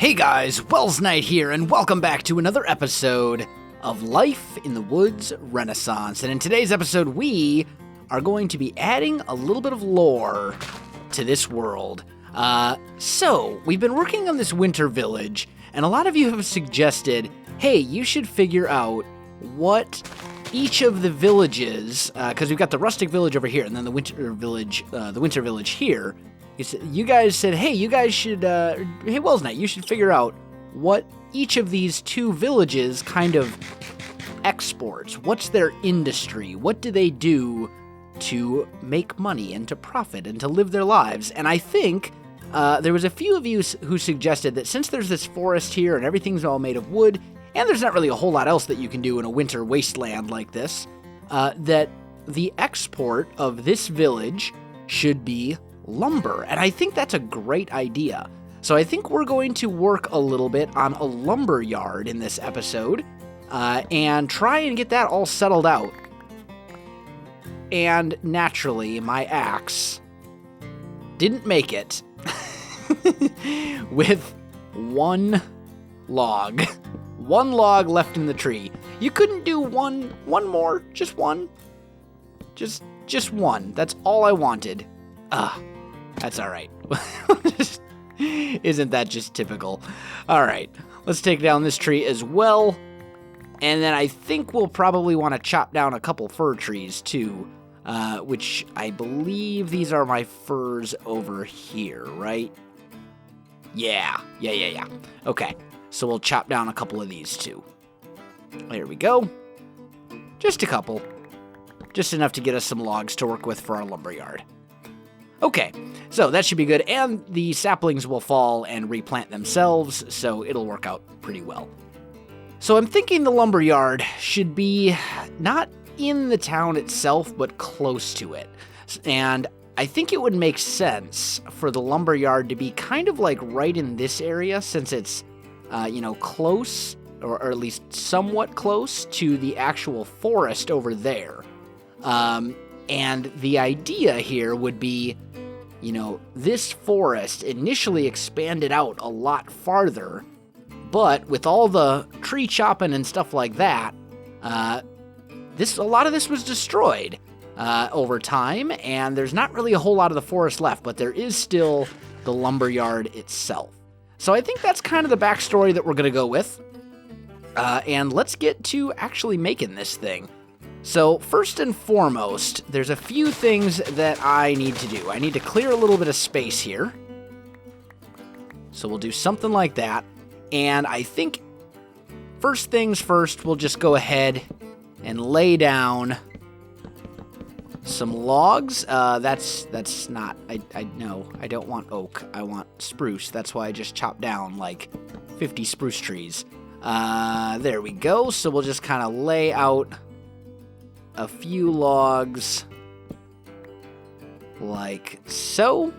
Hey guys, Welsknight here, and welcome back to another episode of Life in the Woods Renaissance. And in today's episode, we are going to be adding a little bit of lore to this world. So, we've been working on this winter village, and a lot of you have suggested, hey, you should figure out what each of the villages, because we've got the rustic village over here, and then the winter village here. You guys said, hey, you guys should, hey, Welsknight, you should figure out what each of these two villages kind of exports. What's their industry? What do they do to make money and to profit and to live their lives? And I think there was a few of you who suggested that since there's this forest here and everything's all made of wood, and there's not really a whole lot else that you can do in a winter wasteland like this, that the export of this village should be lumber. And I think that's a great idea. So I think we're going to work a little bit on a lumber yard in this episode and try and get that all settled out. And naturally, my axe didn't make it with one log. One log left in the tree. You couldn't do one more? Just one? Just one. That's all I wanted. That's all right. Isn't that just typical? All right, let's take down this tree as well. And then I think we'll probably want to chop down a couple fir trees too, which I believe these are my firs over here, right? Yeah. Okay, so we'll chop down a couple of these too. There we go. Just a couple. Just enough to get us some logs to work with for our lumberyard. Okay, so that should be good, and the saplings will fall and replant themselves, so it'll work out pretty well. So I'm thinking the lumberyard should be not in the town itself, but close to it. And I think it would make sense for the lumberyard to be kind of like right in this area, since it's, close, or at least somewhat close to the actual forest over there. And the idea here would be, this forest initially expanded out a lot farther, but with all the tree chopping and stuff like that, a lot of this was destroyed over time, and there's not really a whole lot of the forest left, but there is still the lumberyard itself. So I think that's kind of the backstory that we're going to go with, and let's get to actually making this thing. So first and foremost, there's a few things that I need to do. I need to clear a little bit of space here. So we'll do something like that. And I think first things first, we'll just go ahead and lay down some logs. That's not, no, I don't want oak. I want spruce. That's why I just chopped down like 50 spruce trees. There we go. So we'll just kind of lay out a few logs like so.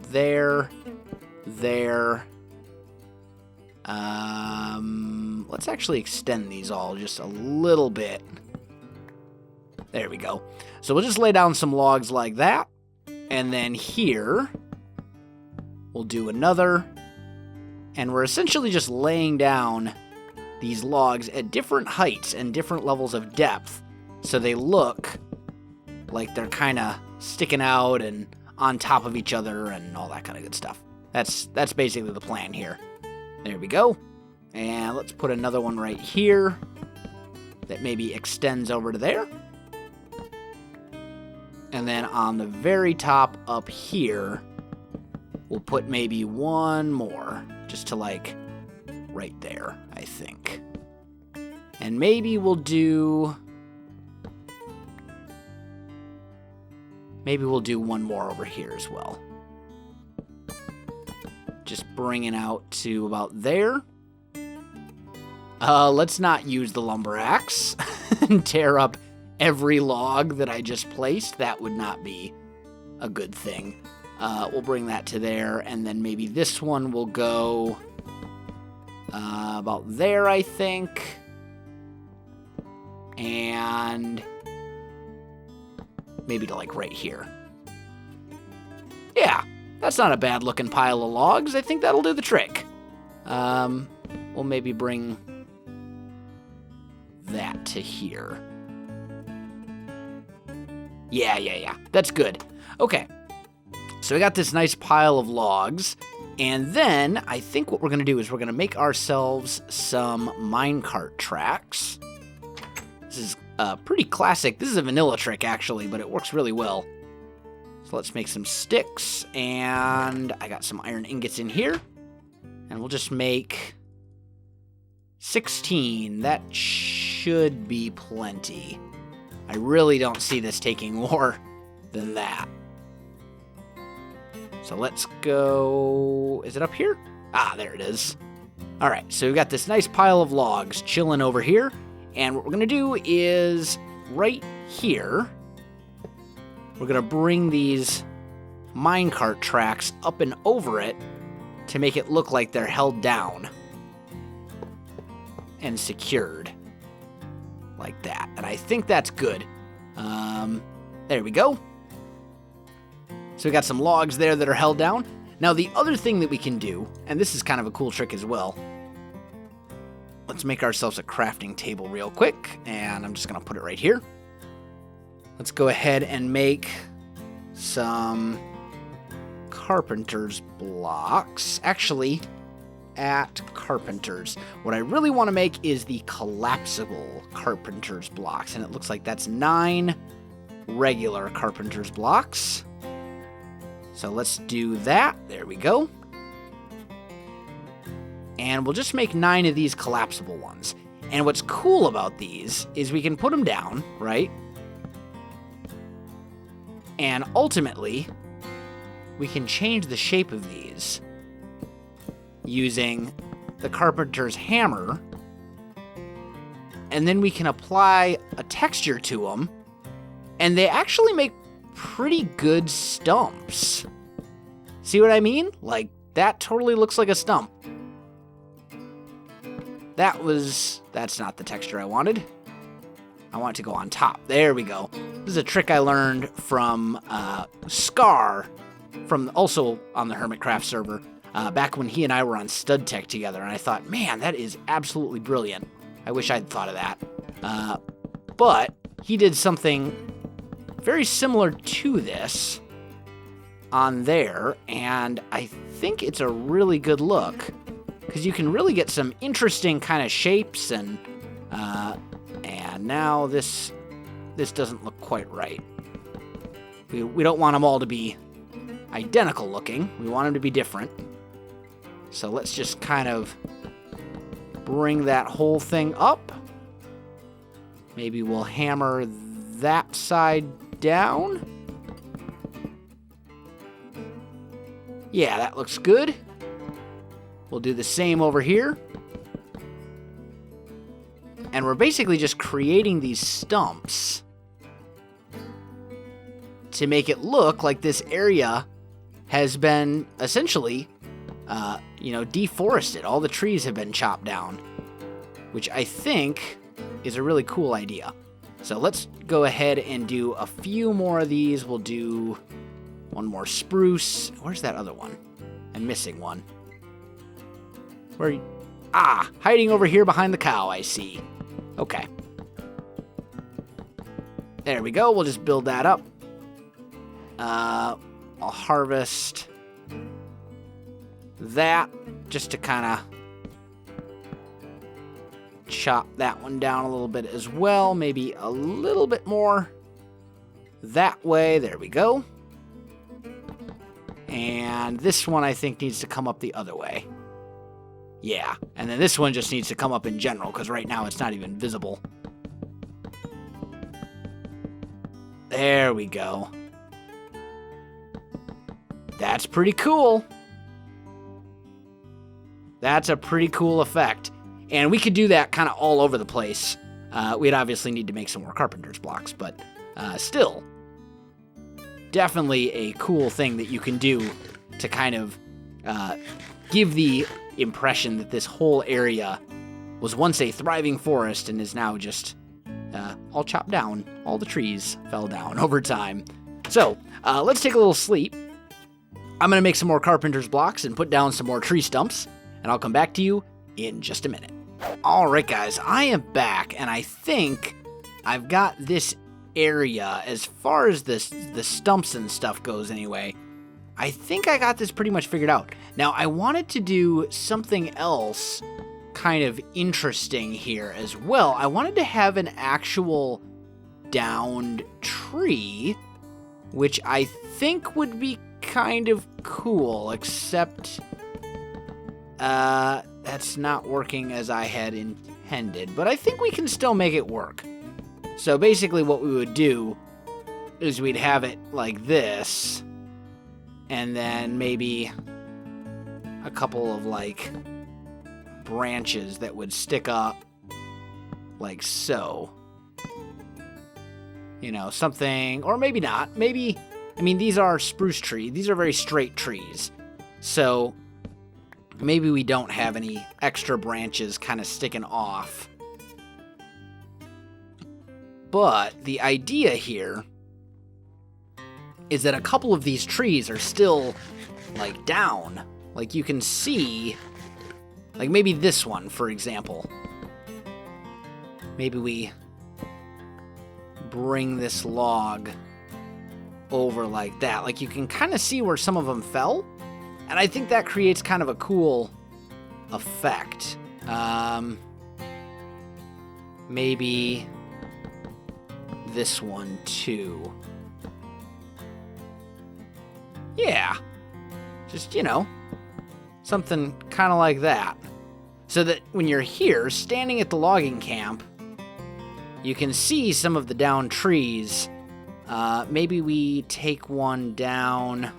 There. Let's actually extend these all just a little bit. There we go. So we'll just lay down some logs like that. And then here, we'll do another. And we're essentially just laying down these logs at different heights and different levels of depth, so they look like they're kind of sticking out and on top of each other and all that kind of good stuff. That's basically the plan here. There we go. And let's put another one right here that maybe extends over to there. And then on the very top up here, we'll put maybe one more, just to like right there, I think. And maybe we'll do one more over here as well. Just bring it out to about there. Let's not use the lumber axe and tear up every log that I just placed. That would not be a good thing. We'll bring that to there, and then maybe this one will go about there, I think. And maybe to like right here. Yeah, that's not a bad looking pile of logs. I think that'll do the trick. We'll maybe bring that to here. Yeah. That's good. Okay. So we got this nice pile of logs. And then I think what we're going to do is we're going to make ourselves some minecart tracks. This is pretty classic. This is a vanilla trick, actually, but it works really well. So let's make some sticks. And I got some iron ingots in here. And we'll just make 16. That should be plenty. I really don't see this taking more than that. So let's go... Is it up here? Ah, there it is. All right, so we've got this nice pile of logs chilling over here. And what we're going to do is right here, we're going to bring these minecart tracks up and over it to make it look like they're held down and secured like that. And I think that's good. There we go. So we got some logs there that are held down. Now the other thing that we can do, and this is kind of a cool trick as well, let's make ourselves a crafting table real quick, and I'm just going to put it right here. Let's go ahead and make some carpenter's blocks. Actually, at carpenter's, what I really want to make is the collapsible carpenter's blocks, and it looks like that's 9 regular carpenter's blocks. So let's do that. There we go. And we'll just make 9 of these collapsible ones. And what's cool about these is we can put them down, right? And ultimately, we can change the shape of these using the carpenter's hammer. And then we can apply a texture to them. And they actually make pretty good stumps. See what I mean? Like, that totally looks like a stump. That's not the texture I wanted. I want it to go on top. There we go. This is a trick I learned from Scar, from also on the Hermitcraft server, back when he and I were on Stud Tech together, and I thought, man, that is absolutely brilliant. I wish I'd thought of that. But he did something very similar to this on there, and I think it's a really good look because you can really get some interesting kind of shapes, and now this doesn't look quite right. We don't want them all to be identical looking. We want them to be different. So let's just kind of bring that whole thing up. Maybe we'll hammer that side down. Yeah, that looks good. We'll do the same over here. And we're basically just creating these stumps to make it look like this area has been essentially, deforested. All the trees have been chopped down, which I think is a really cool idea. So let's go ahead and do a few more of these. We'll do one more spruce. Where's that other one? I'm missing one. Hiding over here behind the cow, I see. Okay. There we go. We'll just build that up. I'll harvest that just to kind of chop that one down a little bit as well. Maybe a little bit more that way. There we go. And this one I think needs to come up the other way. Yeah, and then this one just needs to come up in general because right now it's not even visible. There we go. That's pretty cool. That's a pretty cool effect. And we could do that kind of all over the place. We'd obviously need to make some more carpenter's blocks, but still, definitely a cool thing that you can do to kind of give the impression that this whole area was once a thriving forest and is now just all chopped down. All the trees fell down over time. So let's take a little sleep. I'm going to make some more carpenter's blocks and put down some more tree stumps, and and I'll come back to you in just a minute. Alright guys, I am back, and I think I've got this area, as far as the stumps and stuff goes anyway, I think I got this pretty much figured out. Now, I wanted to do something else kind of interesting here as well. I wanted to have an actual downed tree, which I think would be kind of cool, except that's not working as I had intended, but I think we can still make it work. So basically what we would do is we'd have it like this, and then maybe a couple of like branches that would stick up like so. You know, something, or maybe not. Maybe, I mean, these are spruce trees. These are very straight trees. So maybe we don't have any extra branches kind of sticking off. But the idea here is that a couple of these trees are still, like, down. Like, you can see, like, maybe this one, for example. Maybe we bring this log over like that. Like, you can kind of see where some of them fell. And I think that creates kind of a cool effect. Maybe this one too. Yeah. Just, you know, something kind of like that. So that when you're here, standing at the logging camp, you can see some of the downed trees. Maybe we take one down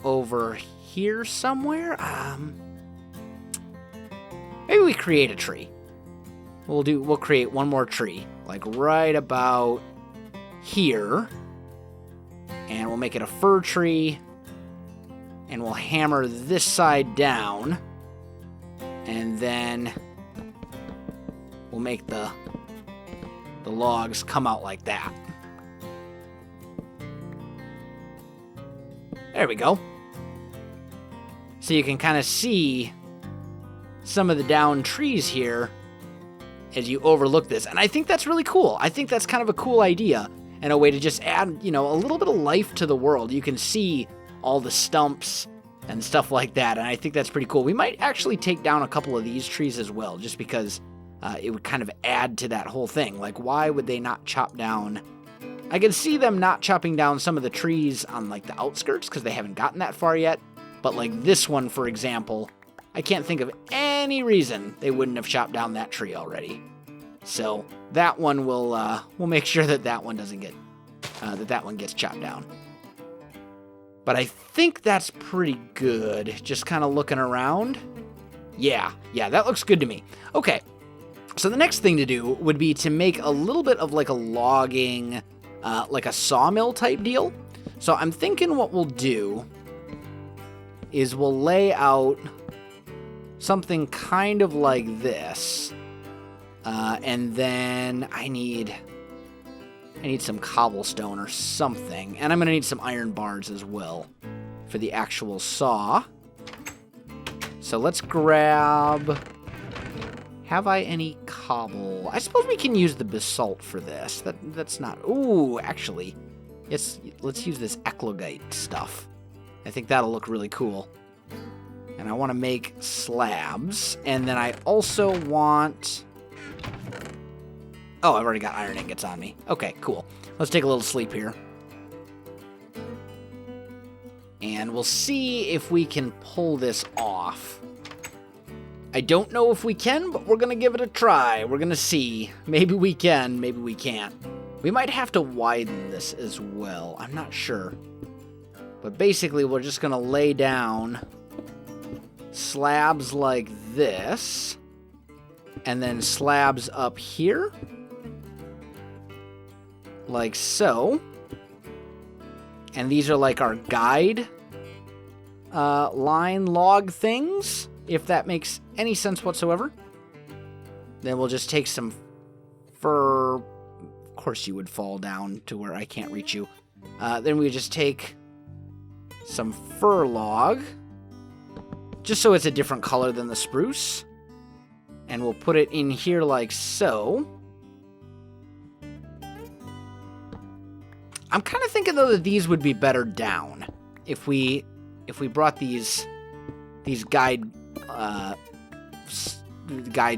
over here somewhere. Maybe we create a tree. We'll create one more tree, like right about here, and we'll make it a fir tree, and we'll hammer this side down, and then we'll make the logs come out like that. There we go. So you can kind of see some of the downed trees here as you overlook this. And I think that's really cool. I think that's kind of a cool idea and a way to just add, you know, a little bit of life to the world. You can see all the stumps and stuff like that, and I think that's pretty cool. We might actually take down a couple of these trees as well, just because it would kind of add to that whole thing. Like, why would they not chop down? I can see them not chopping down some of the trees on, like, the outskirts, because they haven't gotten that far yet. But, like, this one, for example, I can't think of any reason they wouldn't have chopped down that tree already. So that one we'll make sure that one doesn't get that one gets chopped down. But I think that's pretty good. Just kind of looking around. Yeah, that looks good to me. Okay, so the next thing to do would be to make a little bit of like a logging, like a sawmill type deal. So I'm thinking what we'll do is we'll lay out something kind of like this. And then I need some cobblestone or something. And I'm going to need some iron bars as well for the actual saw. So let's grab... Have I any cobble? I suppose we can use the basalt for this. That's not... Ooh, actually. Yes, let's use this eclogite stuff. I think that'll look really cool. And I want to make slabs. And then I also want... Oh, I've already got iron ingots on me. Okay, cool. Let's take a little sleep here. And we'll see if we can pull this off. I don't know if we can, but we're going to give it a try. We're going to see. Maybe we can, maybe we can't. We might have to widen this as well. I'm not sure. But basically, we're just going to lay down slabs like this. And then slabs up here. Like so. And these are like our guide line log things, if that makes any sense whatsoever. Then we'll just take some fir. Of course you would fall down to where I can't reach you. Then we just take some fir log. just so it's a different color than the spruce. And we'll put it in here like so. I'm kind of thinking, though, that these would be better down. If we brought these guide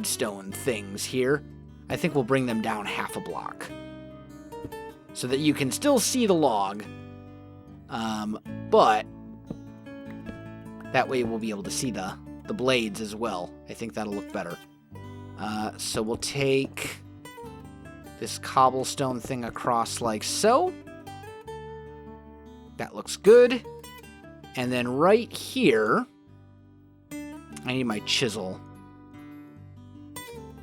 stone things here, I think we'll bring them down half a block. So that you can still see the log, but that way we'll be able to see the blades as well. I think that'll look better. So we'll take this cobblestone thing across like so. That looks good. And then right here, I need my chisel.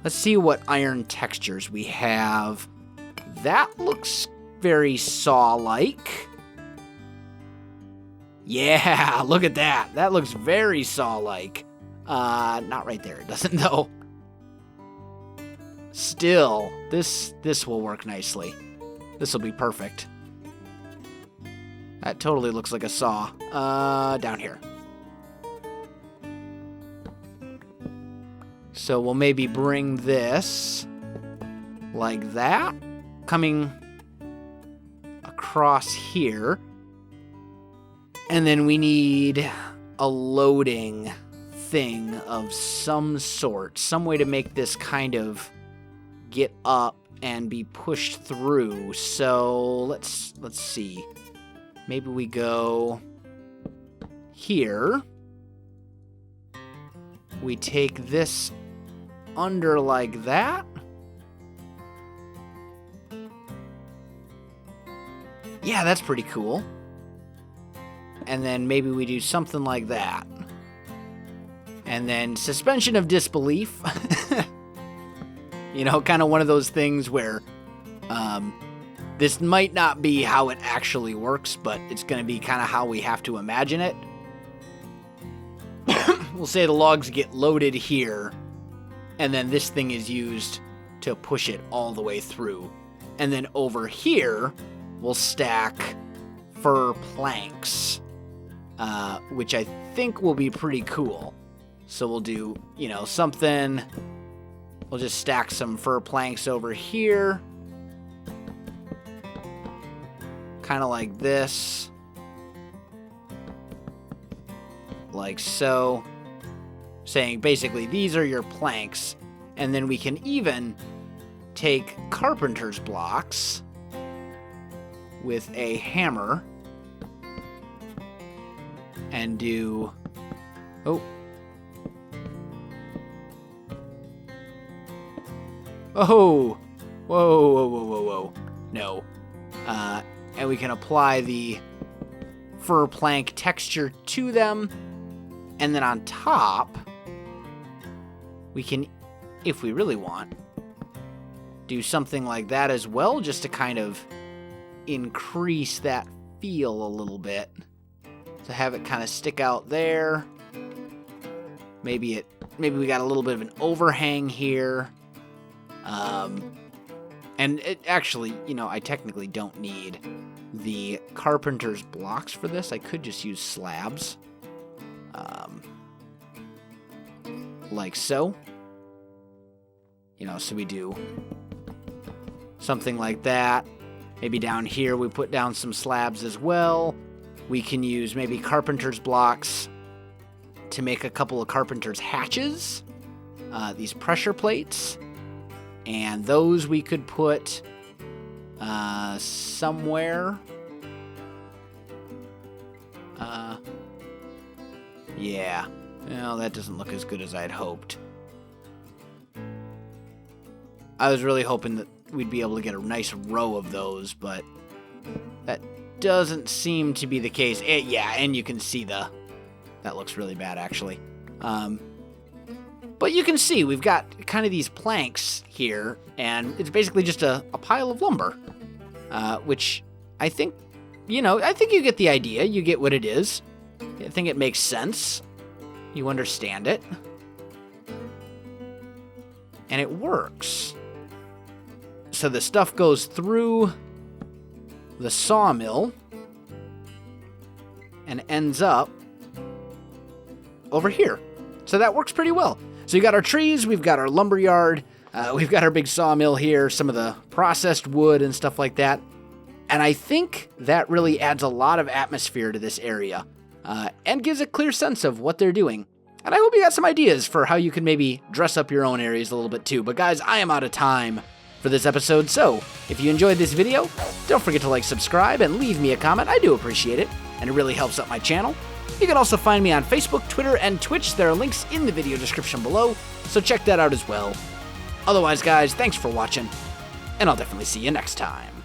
Let's see what iron textures we have. That looks very saw-like. Yeah, look at that. That looks very saw-like. Not right there. It doesn't, though. Still, this will work nicely. This will be perfect. That totally looks like a saw. Down here. So we'll maybe bring this like that, coming across here. And then we need a loading thing of some sort, some way to make this kind of get up and be pushed through. So let's see. Maybe we go here. We take this under like that. Yeah, that's pretty cool. And then maybe we do something like that. And then suspension of disbelief. You know, kind of one of those things where this might not be how it actually works, but it's going to be kind of how we have to imagine it. We'll say the logs get loaded here, and then this thing is used to push it all the way through. And then over here, we'll stack fir planks, which I think will be pretty cool. So we'll do, you know, something. We'll just stack some fir planks over here. Kind of like this. Like so. Saying basically these are your planks. And then we can even take carpenter's blocks with a hammer and do... Oh. Oh! Whoa, whoa, whoa, whoa, whoa. No. And we can apply the fir plank texture to them. And then on top, we can, if we really want, do something like that as well, just to kind of increase that feel a little bit. To have it kind of stick out there. Maybe we got a little bit of an overhang here. And it actually, you know, I technically don't need the carpenter's blocks for this. I could just use slabs. Like so. You know, so we do something like that. Maybe down here we put down some slabs as well. We can use maybe carpenter's blocks to make a couple of carpenter's hatches. These pressure plates. And those we could put somewhere. Yeah. Well, that doesn't look as good as I'd hoped. I was really hoping that we'd be able to get a nice row of those, but that doesn't seem to be the case. Yeah, and you can see that looks really bad, actually. But you can see we've got kind of these planks here, and it's basically just a pile of lumber, which I think, you know, I think you get the idea. You get what it is. I think it makes sense. You understand it. And it works. So the stuff goes through the sawmill and ends up over here. So that works pretty well. So you got our trees, we've got our lumberyard, we've got our big sawmill here, some of the processed wood and stuff like that. And I think that really adds a lot of atmosphere to this area and gives a clear sense of what they're doing. And I hope you got some ideas for how you can maybe dress up your own areas a little bit too. But guys, I am out of time for this episode, so if you enjoyed this video, don't forget to like, subscribe, and leave me a comment. I do appreciate it, and it really helps out my channel. You can also find me on Facebook, Twitter, and Twitch. There are links in the video description below, so check that out as well. Otherwise, guys, thanks for watching, and I'll definitely see you next time.